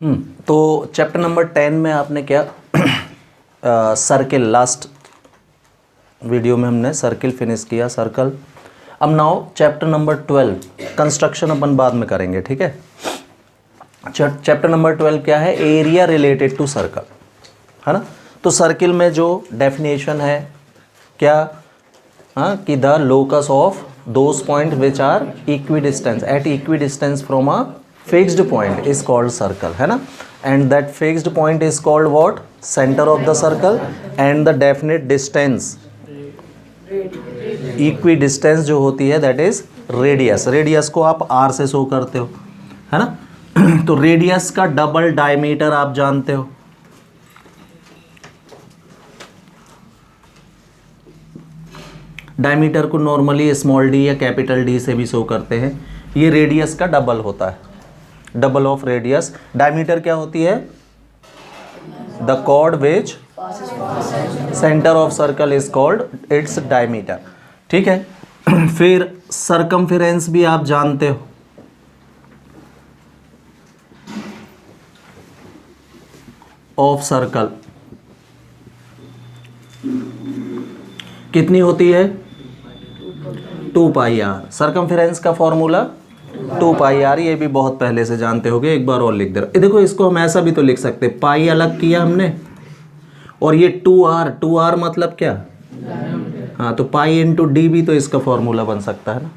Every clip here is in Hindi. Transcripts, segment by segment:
तो चैप्टर नंबर 10 में आपने क्या सर्किल, लास्ट वीडियो में हमने सर्किल फिनिश किया, सर्कल। अब नाउ चैप्टर नंबर 12 कंस्ट्रक्शन अपन बाद में करेंगे, ठीक है। चैप्टर नंबर 12 क्या है? एरिया रिलेटेड टू सर्कल, है ना। तो सर्किल में जो डेफिनेशन है क्या, हाँ, कि the locus of those point which are equidistance at equidistance from a fixed point is called circle, है ना। And that fixed point is called what? Centre of the circle. And the definite distance, equidistance जो होती है दैट इज रेडियस। रेडियस को आप आर से शो करते हो, है ना। तो रेडियस का डबल डायमीटर आप जानते हो, डायमीटर को नॉर्मली स्मॉल डी या कैपिटल डी से भी शो करते हैं। ये रेडियस का डबल होता है, डबल ऑफ रेडियस। डायमीटर क्या होती है? The chord which centre of circle is called it's diameter, ठीक है। फिर सरकमफेरेंस भी आप जानते हो, ऑफ सर्कल कितनी होती है? 2 पाई आर। सरकमफेरेंस का फॉर्मूला 2 पाई आर, ये भी बहुत पहले से जानते होगे, एक बार और लिख दे रहा। देखो इसको हम ऐसा भी तो लिख सकते, पाई अलग किया हमने और ये 2r, 2r मतलब क्या? हाँ, तो पाई इंटू डी भी तो इसका फॉर्मूला बन सकता है ना।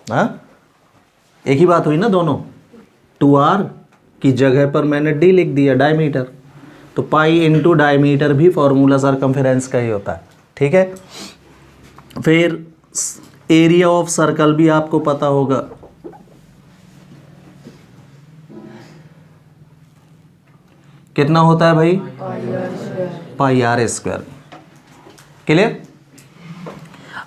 हाँ, एक ही बात हुई ना दोनों। 2r की जगह पर मैंने डी लिख दिया, डायमीटर। तो पाई इंटू डायमीटर भी फॉर्मूला सरकमफेरेंस का ही होता है, ठीक है। फिर एरिया ऑफ सर्कल भी आपको पता होगा, कितना होता है भाई? पाई आर स्क्वायर। क्लियर?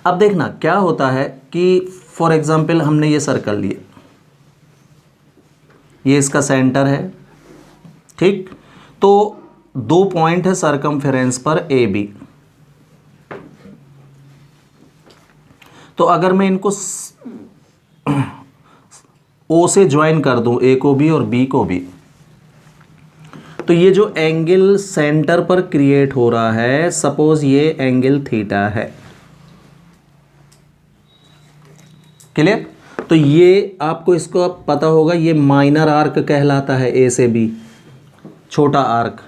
अब देखना क्या होता है कि फॉर एग्जांपल हमने ये सर्कल लिया, ये इसका सेंटर है, ठीक। तो 2 पॉइंट है सरकमफेरेंस पर ए बी। तो अगर मैं इनको ओ से ज्वाइन कर दूं, ए को भी और बी को भी, तो ये जो एंगल सेंटर पर क्रिएट हो रहा है, सपोज ये एंगल थीटा है। क्लियर? तो ये आपको इसको अब पता होगा, ये माइनर आर्क कहलाता है, ए से बी छोटा आर्क,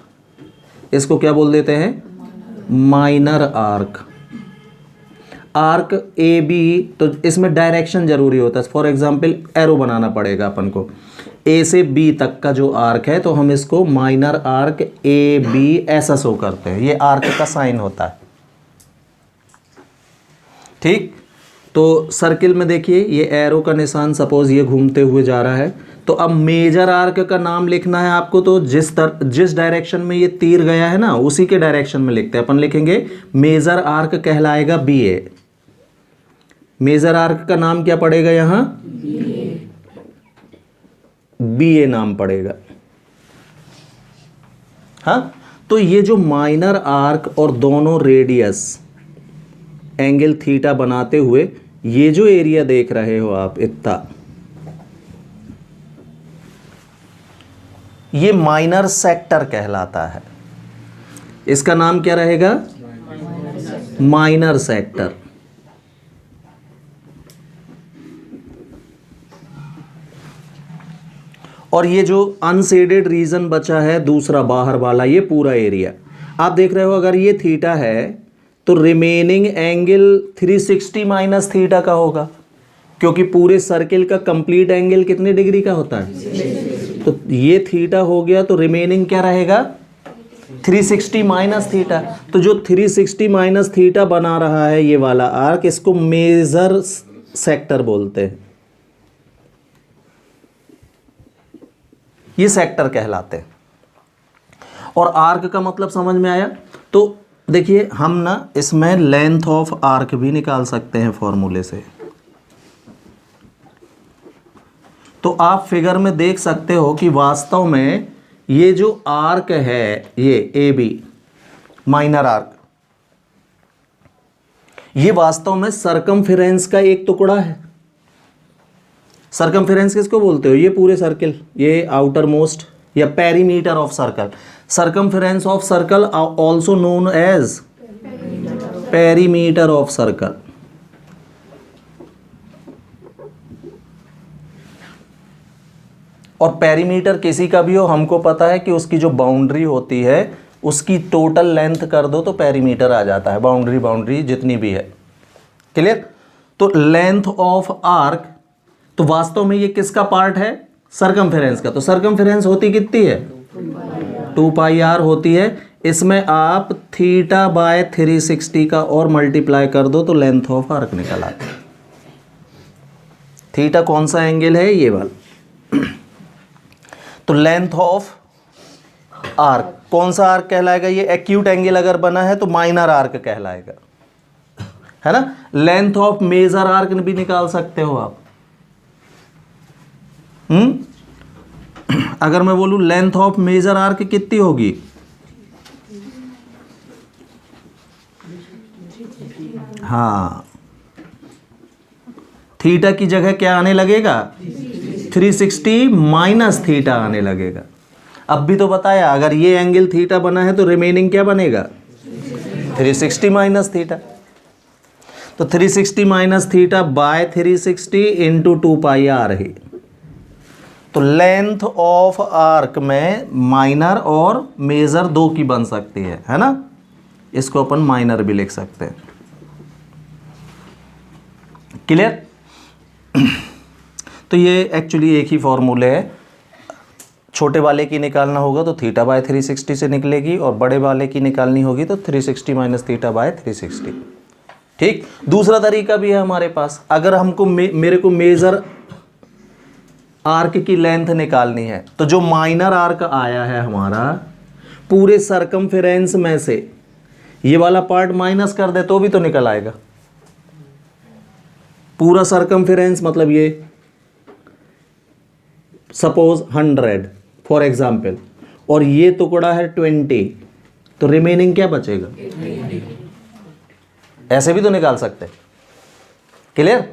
इसको क्या बोल देते हैं? Minor arc. Arc A B, तो इसमें डायरेक्शन जरूरी होता है। फॉर एग्जांपल एरो बनाना पड़ेगा अपन को, ए से बी तक का जो आर्क है, तो हम इसको माइनर आर्क ए बी ऐसा शो करते हैं, ये आर्क का साइन होता है, ठीक। तो सर्किल में देखिए ये एरो का निशान, सपोज ये घूमते हुए जा रहा है। तो अब मेजर आर्क का नाम लिखना है आपको, तो जिस डायरेक्शन में ये तीर गया है ना, उसी के डायरेक्शन में लिखते हैं। अपन लिखेंगे मेजर आर्क कहलाएगा बी ए। मेजर आर्क का नाम क्या पड़ेगा यहां? बी ए नाम पड़ेगा। हाँ, तो ये जो माइनर आर्क और दोनों रेडियस एंगल थीटा बनाते हुए ये जो एरिया देख रहे हो आप, इतना, ये माइनर सेक्टर कहलाता है। इसका नाम क्या रहेगा? Minor sector. और ये जो अनशेडेड रीजन बचा है दूसरा बाहर वाला, ये पूरा एरिया आप देख रहे हो, अगर ये थीटा है तो रिमेनिंग एंगल 360 माइनस थीटा का होगा, क्योंकि पूरे सर्किल का कंप्लीट एंगल कितने डिग्री का होता है? तो ये थीटा हो गया, तो रिमेनिंग क्या रहेगा? 360 माइनस थीटा। तो जो 360 माइनस थीटा बना रहा है ये वाला आर्क, इसको मेजर सेक्टर बोलते हैं, ये सेक्टर कहलाते हैं। और आर्क का मतलब समझ में आया? तो देखिए हम ना इसमें लेंथ ऑफ आर्क भी निकाल सकते हैं फॉर्मूले से। तो आप फिगर में देख सकते हो कि वास्तव में ये जो आर्क है, ये ए बी माइनर आर्क, ये वास्तव में सरकमफेरेंस का एक टुकड़ा है। सर्कमफेरेंस किसको बोलते हो? ये पूरे सर्किल, ये आउटर मोस्ट या perimeter of circle. Circumference of circle also known as perimeter of circle. और पेरीमीटर किसी का भी हो, हमको पता है कि उसकी जो बाउंड्री होती है उसकी टोटल लेंथ कर दो तो पेरीमीटर आ जाता है, बाउंड्री जितनी भी है। क्लियर? तो लेंथ ऑफ आर्क, तो वास्तव में ये किसका पार्ट है? सर्कमफेरेंस का। तो सर्कमफेरेंस होती कितनी है? 2 पाई आर होती है। इसमें आप थीटा बाय 360 का और मल्टीप्लाई कर दो तो लेंथ ऑफ आर्क निकल आता है। थीटा कौन सा एंगल है? ये वाला। तो लेंथ ऑफ आर्क कौन सा आर्क कहलाएगा? ये एक्यूट एंगल अगर बना है तो माइनर आर्क कहलाएगा, है ना। लेंथ ऑफ मेजर आर्क भी निकाल सकते हो आप। अगर मैं बोलूं लेंथ ऑफ मेजर आर्क कितनी होगी? हाँ, थीटा की जगह क्या आने लगेगा? 360 माइनस थीटा आने लगेगा। अब भी तो बताया, अगर ये एंगल थीटा बना है तो रिमेनिंग क्या बनेगा? 360 माइनस थीटा। तो 360 minus theta by 360 into 2 pi r है। तो लेंथ ऑफ आर्क में माइनर और मेजर दो की बन सकती है ना। इसको अपन माइनर भी लिख सकते हैं। क्लियर? तो ये एक्चुअली एक ही फॉर्मूले है। छोटे वाले की निकालना होगा तो थीटा बाय 360 से निकलेगी, और बड़े वाले की निकालनी होगी तो 360 माइनस थीटा बाय 360। ठीक। दूसरा तरीका भी है हमारे पास। अगर हमको मेरे को मेजर आर्क की लेंथ निकालनी है तो जो माइनर आर्क आया है हमारा, पूरे सर्कमफेरेंस में से ये वाला पार्ट माइनस कर दे तो भी तो निकल आएगा। पूरा सर्कमफेरेंस मतलब ये सपोज 100 फॉर एग्जाम्पल, और ये टुकड़ा है 20, तो रिमेनिंग क्या बचेगा? ऐसे भी तो निकाल सकते। क्लियर?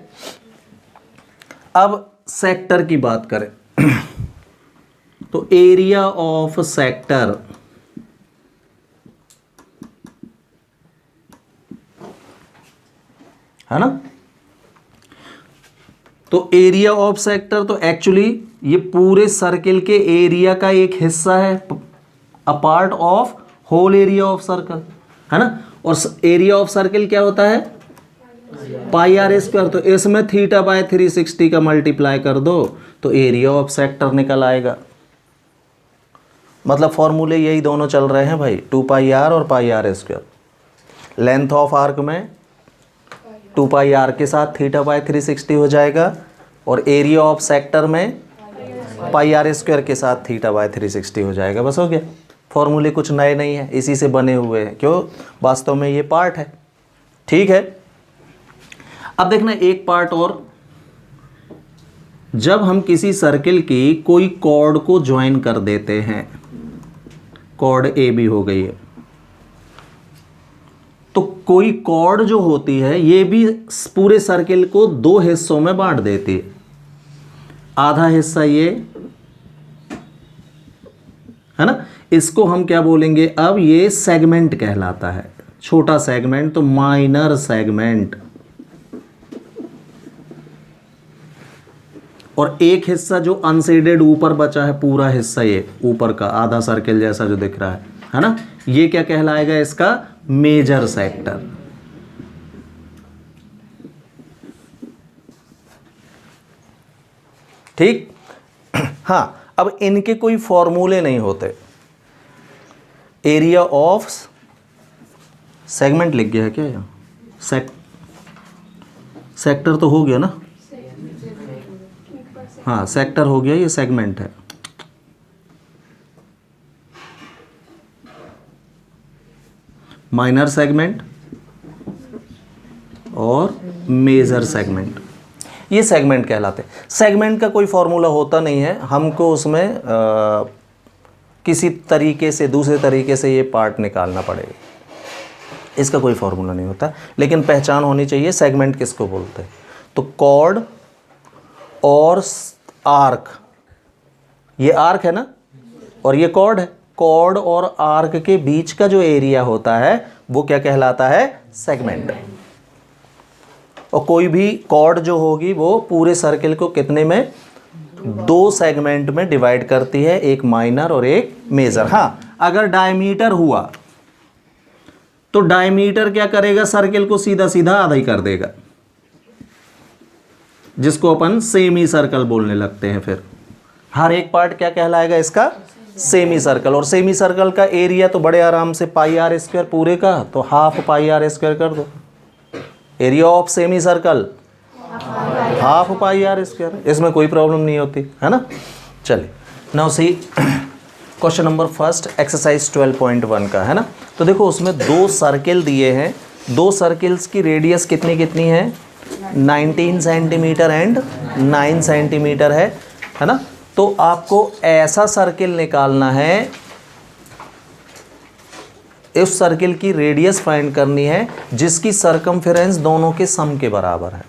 अब सेक्टर की बात करें तो एरिया ऑफ सेक्टर है ना। तो एरिया ऑफ सेक्टर तो एक्चुअली ये पूरे सर्किल के एरिया का एक हिस्सा है, a part of whole area of circle, है ना। और एरिया ऑफ सर्किल क्या होता है? Pi r square. तो इसमें थीटा बाय 360 का मल्टीप्लाई कर दो तो एरिया ऑफ सेक्टर निकल आएगा। मतलब फॉर्मूले यही दोनों चल रहे हैं भाई, 2 पाई आर और pi r square. Length of arc में 2 पाई आर के साथ थीटा बाय 360 हो जाएगा, और एरिया ऑफ सेक्टर में पाई आर स्क्वायर के साथ थीटा बाय 360 हो जाएगा। बस हो गया। फॉर्मूले कुछ नए नहीं है, इसी से बने हुए हैं। क्यों? वास्तव में ये पार्ट है। ठीक है। अब देखना एक पार्ट और। जब हम किसी सर्किल की कोई कॉर्ड को ज्वाइन कर देते हैं, कॉर्ड ए बी हो गई है, तो कोई कॉर्ड जो होती है ये भी पूरे सर्किल को 2 हिस्सों में बांट देती है। आधा हिस्सा ये है ना, इसको हम क्या बोलेंगे? अब ये सेगमेंट कहलाता है, छोटा सेगमेंट, तो माइनर सेगमेंट। और एक हिस्सा जो अनशेडेड ऊपर बचा है, पूरा हिस्सा ये ऊपर का आधा सर्किल जैसा जो दिख रहा है ना, ये क्या कहलाएगा? इसका मेजर सेक्टर। ठीक। हाँ, अब इनके कोई फॉर्मूले नहीं होते। एरिया ऑफ सेगमेंट लिख गया है क्या यहाँ? सेक्टर तो हो गया ना। हाँ, सेक्टर हो गया, ये सेगमेंट है। माइनर सेगमेंट और मेजर सेगमेंट, ये सेगमेंट कहलाते हैं। सेगमेंट का कोई फॉर्मूला होता नहीं है, हमको उसमें किसी तरीके से, दूसरे तरीके से ये पार्ट निकालना पड़ेगा। इसका कोई फॉर्मूला नहीं होता, लेकिन पहचान होनी चाहिए सेगमेंट किसको बोलते हैं। तो कॉर्ड और आर्क, ये आर्क है ना और ये कॉर्ड है, कॉर्ड और आर्क के बीच का जो एरिया होता है वो क्या कहलाता है? सेगमेंट। और कोई भी कॉर्ड जो होगी वो पूरे सर्किल को कितने में? 2 सेगमेंट में डिवाइड करती है, एक माइनर और एक मेजर। हाँ, अगर डायमीटर हुआ तो डायमीटर क्या करेगा? सर्किल को सीधा सीधा आधा ही कर देगा, जिसको अपन सेमी सर्कल बोलने लगते हैं। फिर हर एक पार्ट क्या कहलाएगा इसका? Semi circle. और सेमी सर्कल का एरिया तो बड़े आराम से पाई आर स्क्वायर पूरे का, तो हाफ पाई आर स्क्वायर कर दो। Area of semicircle half pi r square, इसमें कोई प्रॉब्लम नहीं होती है ना। चलिए now see question number first, exercise 12.1 का है ना। तो देखो उसमें 2 सर्किल दिए हैं, 2 सर्किल्स की रेडियस कितनी कितनी है? 19 सेंटीमीटर एंड 9 सेंटीमीटर है ना। तो आपको ऐसा सर्किल निकालना है, इस सर्किल की रेडियस फाइंड करनी है जिसकी सरकमफेरेंस दोनों के सम के बराबर है।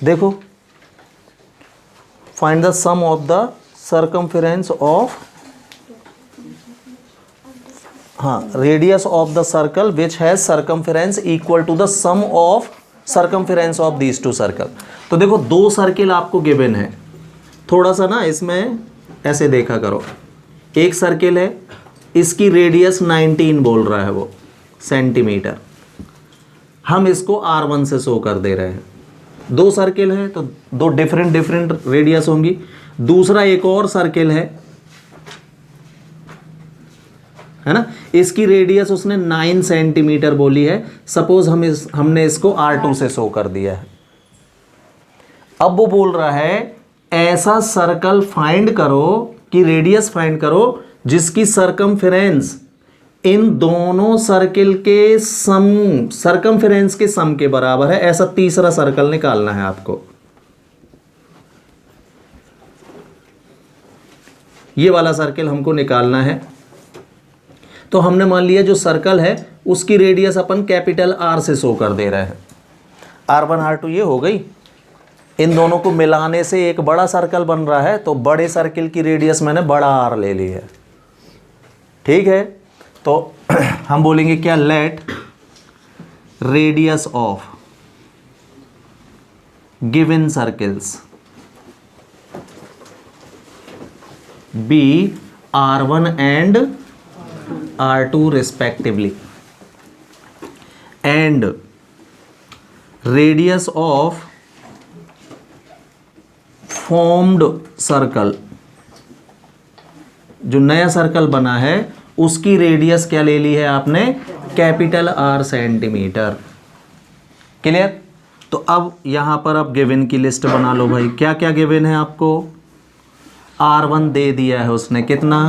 देखो, find the sum of the circumference of, हाँ, radius of the circle which has circumference equal to the sum of circumference of these 2 circle. तो देखो 2 सर्किल आपको गिवन है, थोड़ा सा ना इसमें ऐसे देखा करो। एक सर्किल है, इसकी रेडियस 19 बोल रहा है वो सेंटीमीटर, हम इसको R1 से शो कर दे रहे हैं। 2 सर्किल है तो 2 डिफरेंट रेडियस होंगी। दूसरा एक और सर्किल है ना, इसकी रेडियस उसने 9 सेंटीमीटर बोली है। सपोज हमने इसको R2 से शो कर दिया है। अब वो बोल रहा है ऐसा सर्कल फाइंड करो कि रेडियस फाइंड करो जिसकी सरकमफेरेंस इन दोनों सर्किल के सम, सरकमफेरेंस के सम के बराबर है। ऐसा तीसरा सर्कल निकालना है आपको। ये वाला सर्किल हमको निकालना है। तो हमने मान लिया जो सर्कल है उसकी रेडियस अपन कैपिटल R से शो कर दे रहे हैं। R1 R2 ये हो गई। इन दोनों को मिलाने से एक बड़ा सर्कल बन रहा है, तो बड़े सर्किल की रेडियस मैंने बड़ा R ले ली है। ठीक है, तो हम बोलेंगे क्या? Let radius of given circles be R1 and R2 respectively, and radius of formed circle, जो नया सर्कल बना है उसकी रेडियस क्या ले ली है आपने? Capital R centimetre. क्लियर? तो अब यहां पर अब गिवन की लिस्ट बना लो भाई। क्या क्या गिवन है आपको? R1 दे दिया है उसने, कितना?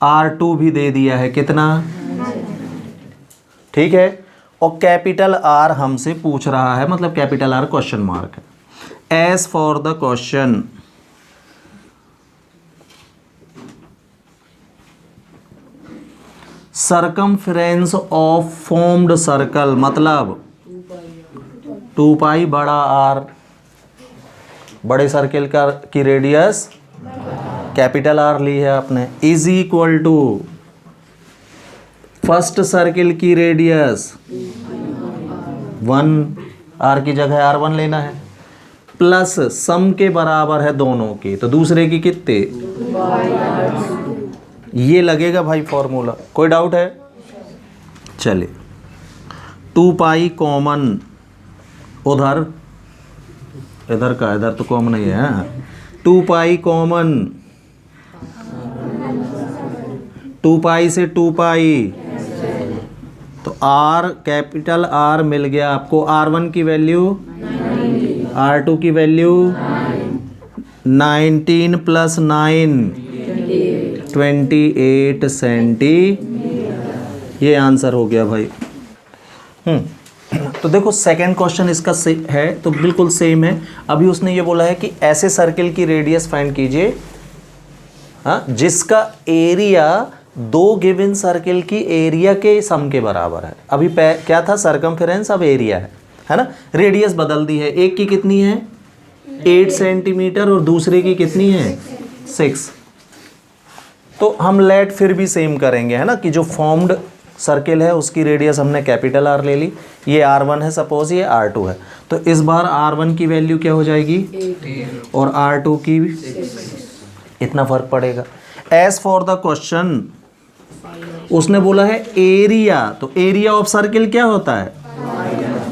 R2 भी दे दिया है, कितना? ठीक है। और कैपिटल R हमसे पूछ रहा है, मतलब कैपिटल R क्वेश्चन मार्क है। As for the question circumference of formed circle, मतलब 2 पाई बड़ा R, बड़े सर्किल की रेडियस कैपिटल R ली है आपने, is equal to first circle की रेडियस 1, R की जगह R1 लेना है, प्लस सम के बराबर है दोनों की, तो दूसरे की कितने? ये लगेगा भाई फॉर्मूला। कोई डाउट है? चलिए 2 पाई कॉमन उधर, इधर का, इधर तो कॉमन ही है। 2 पाई कॉमन, 2 पाई से 2 पाई, तो R कैपिटल R मिल गया आपको। R1 की वैल्यू, R2 की वैल्यू 19 प्लस 9 28 सेंटी। ये आंसर हो गया भाई। तो देखो सेकंड क्वेश्चन इसका है तो बिल्कुल सेम है। अभी उसने ये बोला है कि ऐसे सर्किल की रेडियस फाइंड कीजिए, हाँ, जिसका एरिया 2 गिवन सर्किल की एरिया के सम के बराबर है। अभी क्या था? सरकमफेरेंस, अब एरिया है है ना, रेडियस बदल दी है, एक की कितनी है 8 सेंटीमीटर और दूसरे की कितनी है 6। तो हम लेट फिर भी सेम करेंगे, है ना, कि जो फॉर्म्ड सर्किल है उसकी रेडियस हमने कैपिटल R ले ली, ये R1 है सपोज, ये R2 है, तो इस बार R1 की वैल्यू क्या हो जाएगी 8 और R2 की 6। इतना फर्क पड़ेगा। एज फॉर द क्वेश्चन उसने बोला है एरिया, तो एरिया ऑफ सर्किल क्या होता है,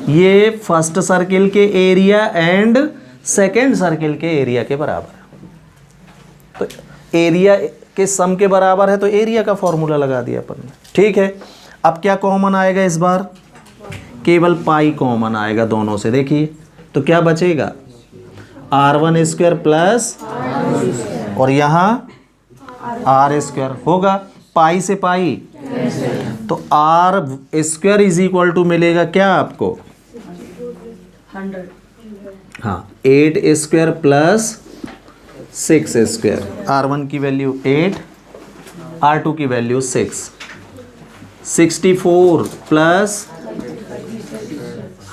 ये फर्स्ट सर्किल के एरिया एंड सेकेंड सर्किल के एरिया के बराबर है। तो एरिया के सम के बराबर है तो एरिया का फॉर्मूला लगा दिया अपन ने। ठीक है, अब क्या कॉमन आएगा इस बार, केवल पाई कॉमन आएगा दोनों से। देखिए तो क्या बचेगा R1 स्क्वायर प्लस और यहाँ R स्क्वायर होगा, पाई से पाई तो R square is equal to मिलेगा क्या आपको 100। हाँ 8 स्क्वायर प्लस 6 स्क्वायर, R1 की वैल्यू 8, R2 की वैल्यू 6, 64 प्लस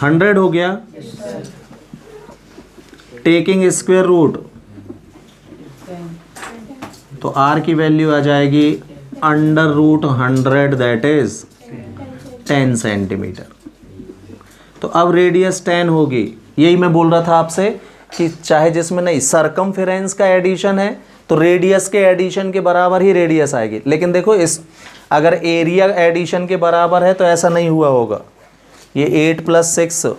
100 हो गया, टेकिंग स्क्वायर रूट तो R की वैल्यू आ जाएगी under root 100 that is 10 centimetre. तो अब रेडियस 10 होगी। यही मैं बोल रहा था आपसे कि चाहे जिसमें नहीं सरकमफेरेंस का एडिशन है तो रेडियस के एडिशन के बराबर ही रेडियस आएगी, लेकिन देखो इस अगर एरिया एडिशन के बराबर है तो ऐसा नहीं हुआ होगा, ये 8 प्लस 6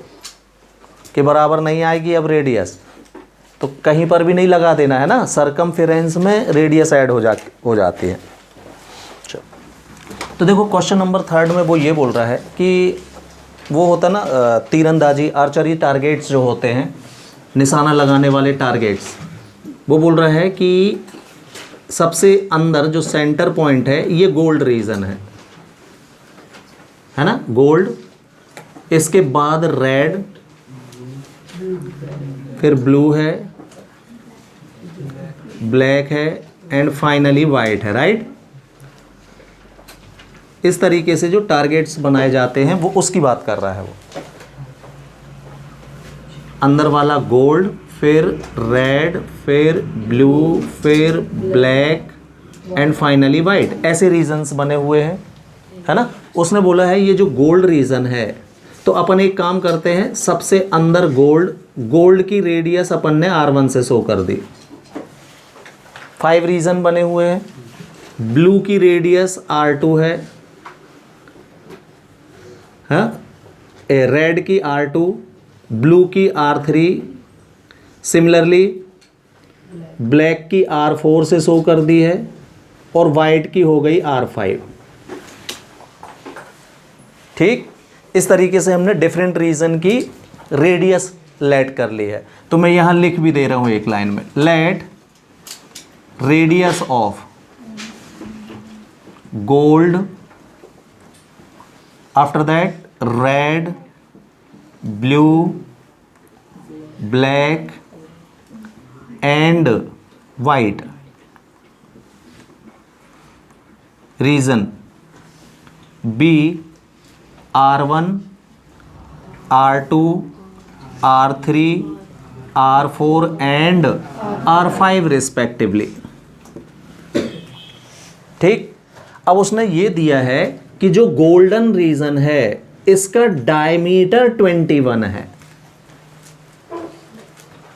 के बराबर नहीं आएगी अब रेडियस, तो कहीं पर भी नहीं लगा देना है ना, सरकमफेरेंस में रेडियस ऐड हो जाती है। तो देखो क्वेश्चन नंबर 3 में वो ये बोल रहा है कि वो होता ना तीरंदाजी आर्चरी टारगेट्स जो होते हैं, निशाना लगाने वाले टारगेट्स, वो बोल रहा है कि सबसे अंदर जो सेंटर पॉइंट है ये गोल्ड रीजन है ना, गोल्ड, इसके बाद रेड, फिर ब्लू है, ब्लैक है एंड फाइनली वाइट है, राइट। इस तरीके से जो टारगेट्स बनाए जाते हैं वो उसकी बात कर रहा है वो, अंदर वाला गोल्ड, फिर रेड, फिर ब्लू, फिर ब्लैक एंड फाइनली वाइट, ऐसे रीजन्स बने हुए हैं, है ना। उसने बोला है ये जो गोल्ड रीजन है, तो अपन एक काम करते हैं, सबसे अंदर गोल्ड की रेडियस अपन ने R1 से शो कर दी। 5 रीजन बने हुए हैं, ब्लू की रेडियस R2 है, हाँ, रेड की R2, ब्लू की R3, सिमिलरली ब्लैक की R4 से शो कर दी है और वाइट की हो गई R5। ठीक, इस तरीके से हमने डिफरेंट रीजन की रेडियस लेट कर ली है। तो मैं यहां लिख भी दे रहा हूं एक लाइन में, let radius of gold, after that red, blue, black and white region be R1, R2, R3, R4 and R5 respectively. ठीक, अब उसने ये दिया है कि जो गोल्डन रीजन है इसका डायमीटर 21 है।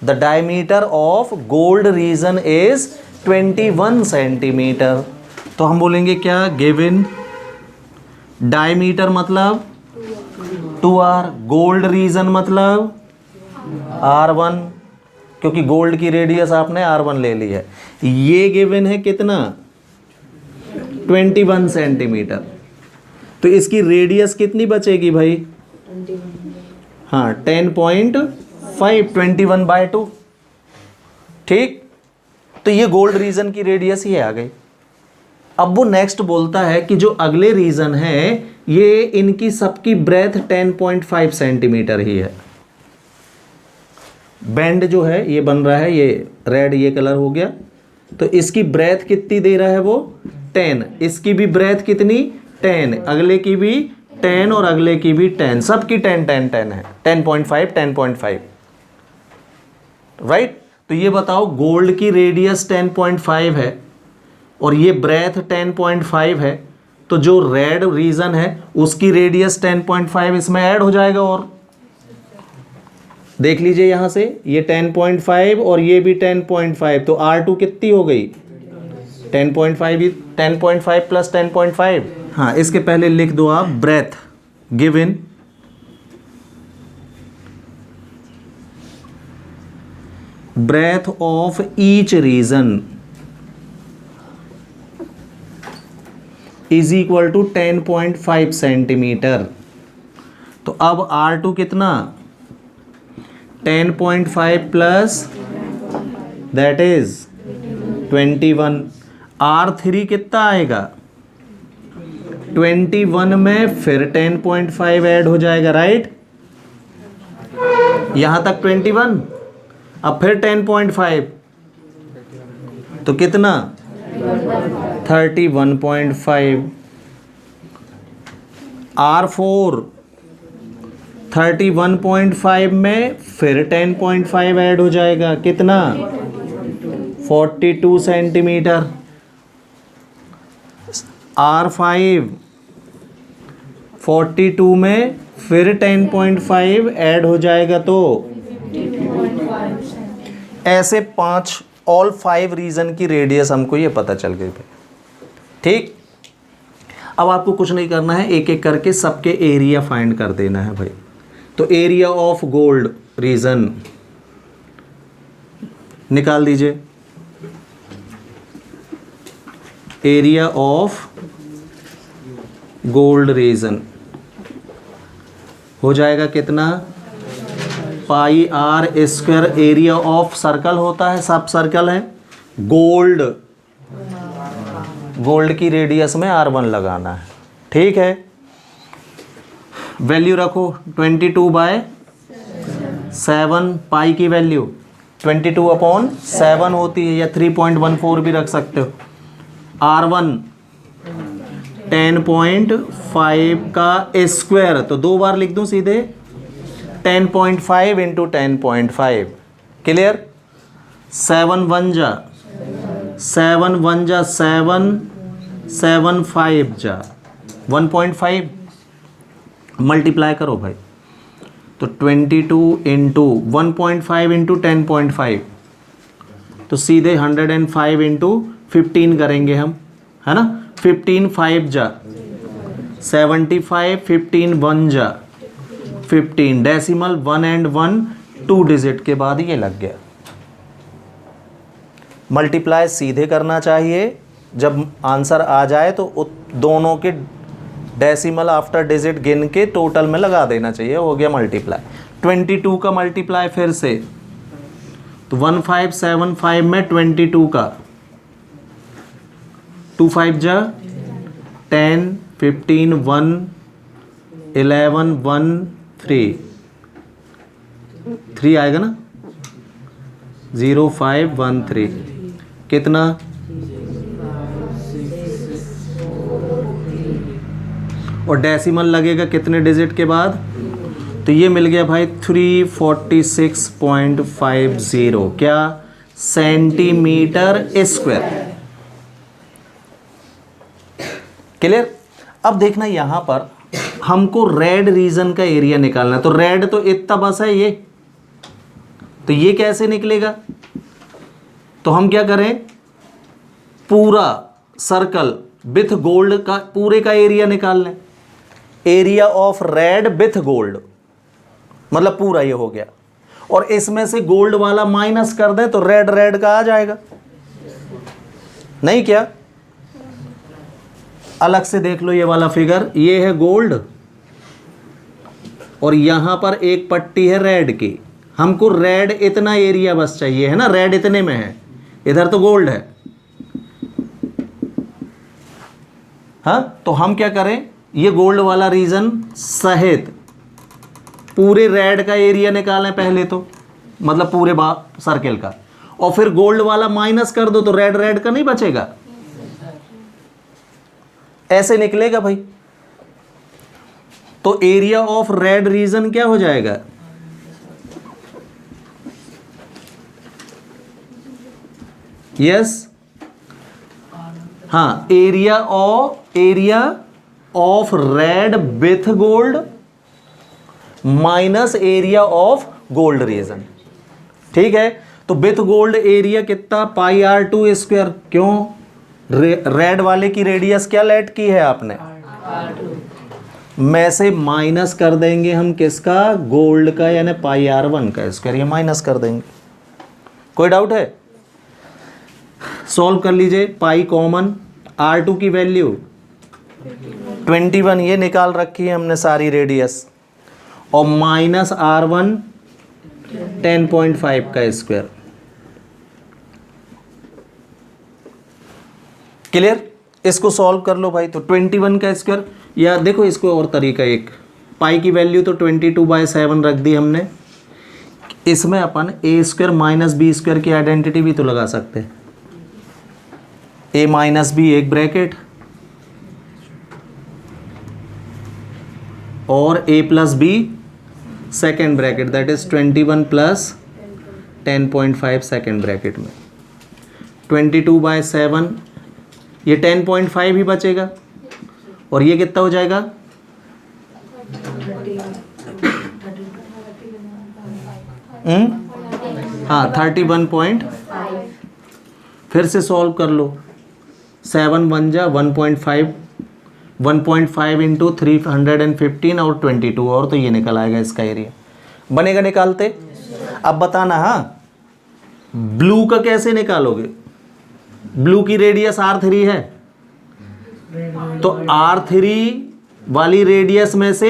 The diameter of gold reason is 21 centimetre. तो हम बोलेंगे क्या, गिवन डायमीटर मतलब 2R, गोल्ड रीजन मतलब R1, क्योंकि गोल्ड की रेडियस आपने R1 ले ली है। ये गिवन है कितना 21 सेंटीमीटर, तो इसकी रेडियस कितनी बचेगी भाई, हाँ 10.5, 21/2। ठीक, तो ये गोल्ड रीजन की रेडियस ही आ गई। अब वो नेक्स्ट बोलता है कि जो अगले रीजन है ये इनकी सबकी ब्रेथ 10.5 सेंटीमीटर ही है। बैंड जो है ये बन रहा है, ये रेड ये कलर हो गया, तो इसकी ब्रेथ कितनी दे रहा है वो 10, इसकी भी ब्रेथ कितनी 10, अगले की भी 10 और अगले की भी 10, सबकी 10 10 10 है, 10.5 10.5, राइट। तो ये बताओ गोल्ड की रेडियस 10.5 है और ये ब्रेथ 10.5 है, तो जो रेड रीजन है उसकी रेडियस 10.5 इसमें ऐड हो जाएगा। और देख लीजिए यहां से ये 10.5 और ये भी 10.5, तो R2 कितनी हो गई 10.5, 10.5 प्लस 10.5। हाँ, इसके पहले लिख दो आप breadth given breadth of each region is equal to 10.5 centimetre. तो अब R2 कितना 10.5 प्लस दैट इज 21। R3 कितना आएगा 21 में फिर 10.5 ऐड हो जाएगा, राइट। यहां तक 21, अब फिर 10.5 तो कितना 31.5। R4 31.5 में फिर 10.5 ऐड हो जाएगा, कितना 42 सेंटीमीटर। R5 42 में फिर 10.5 ऐड हो जाएगा, तो ऐसे 5 ऑल 5 रीजन की रेडियस हमको ये पता चल गई भाई, ठीक। अब आपको कुछ नहीं करना है, एक एक करके सबके एरिया फाइंड कर देना है भाई। तो एरिया ऑफ गोल्ड रीजन निकाल दीजिए, एरिया ऑफ गोल्ड रीजन हो जाएगा कितना pi r square. Area of circle होता है, सब सर्कल है, गोल्ड की रेडियस में R1 लगाना है, ठीक है। वैल्यू रखो 22/7, पाई की वैल्यू 22/7 होती है, या 3.14 भी रख सकते हो। R1 10.5 का स्क्वायर, तो 2 बार लिख दूं सीधे 10.5 इंटू 10.5, क्लियर। 7 1 जा 7 1 जा 7 7 5 जा 1.5, मल्टीप्लाई करो भाई। तो 22 इंटू 1.5 इंटू 10.5, तो सीधे 105 इंटू 15 करेंगे हम, है ना। 15 5 जा 75, 15 1 जा 15, डेसिमल 1 एंड 1 2 डिजिट के बाद ये लग गया। मल्टीप्लाई सीधे करना चाहिए, जब आंसर आ जाए तो दोनों के डेसिमल आफ्टर डिजिट गिन के टोटल में लगा देना चाहिए, हो गया मल्टीप्लाई। 22 का मल्टीप्लाई फिर से, तो 1575 में 22 का 2 5 जा 10 15 1 11 1 3 आएगा ना, 0513 कितना और डेसिमल लगेगा कितने डिजिट के बाद, तो ये मिल गया भाई 346.50 क्या सेंटीमीटर स्क्वायर, क्लियर। अब देखना यहां पर हमको रेड रीजन का एरिया निकालना है, तो रेड तो इतना बस है ये, तो ये कैसे निकलेगा। तो हम क्या करें, पूरा सर्कल विथ गोल्ड का पूरे का एरिया निकाल लें। Area of red with gold मतलब पूरा ये हो गया, और इसमें से गोल्ड वाला माइनस कर दें तो रेड रेड का आ जाएगा, नहीं क्या। अलग से देख लो ये वाला फिगर, ये है गोल्ड और यहां पर एक पट्टी है रेड की। हमको रेड इतना एरिया बस चाहिए, है ना, रेड इतने में है, इधर तो गोल्ड है। हाँ, तो हम क्या करें, ये गोल्ड वाला रीजन सहित पूरे रेड का एरिया निकालें पहले, तो मतलब पूरे सर्कल का, और फिर गोल्ड वाला माइनस कर दो तो रेड रेड का नहीं बचेगा, ऐसे निकलेगा भाई। तो एरिया ऑफ रेड रीजन क्या हो जाएगा? यस, हाँ, area of red with gold minus area of gold reason. ठीक है, तो विथ गोल्ड एरिया कितना? Pi are to square. क्यों? रेड वाले की रेडियस क्या लेट की है आपने? में से माइनस कर देंगे हम किसका? गोल्ड का, यानी पाई आर वन का स्क्वायर, ये माइनस कर देंगे। कोई डाउट है? सॉल्व कर लीजिए। पाई कॉमन, आर टू की वैल्यू 21 ये निकाल रखी है हमने सारी रेडियस, और माइनस आर वन 10.5 का स्क्वायर। क्लियर? इसको सॉल्व कर लो भाई। तो 21 का स्क्वायर, या देखो इसको और तरीका एक, पाई की वैल्यू तो 22/7 रख दी हमने, इसमें अपन a square minus b square की आइडेंटिटी भी तो लगा सकते हैं। ए माइनस बी एक ब्रैकेट, और a plus b second bracket, that is 21 plus 10.5 second bracket में। 22/7, ये 10.5 ही बचेगा, और ये कितना हो जाएगा? हाँ 31. फिर से सॉल्व कर लो। 7 1 जा 1.5, 1.5 इंटू 315 और 22, और तो ये निकल आएगा इसका एरिया। बनेगा? निकालते। अब बताना, हाँ ब्लू का कैसे निकालोगे? ब्लू की रेडियस R3 है, तो R3 वाली रेडियस में से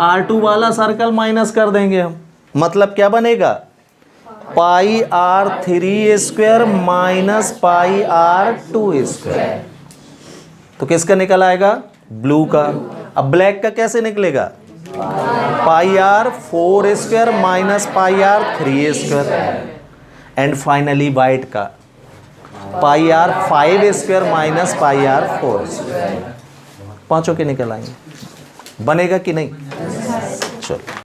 R2 वाला सर्कल माइनस कर देंगे हम। मतलब क्या बनेगा? पाई R3 square minus pi R2 square. तो किसका निकल आएगा? ब्लू का। अब ब्लैक का कैसे निकलेगा? पाई R4 square minus pi R3 square. And finally white का पाई R5 square minus pi R4 square. पांचों के निकल आएंगे। बनेगा कि नहीं? चलो।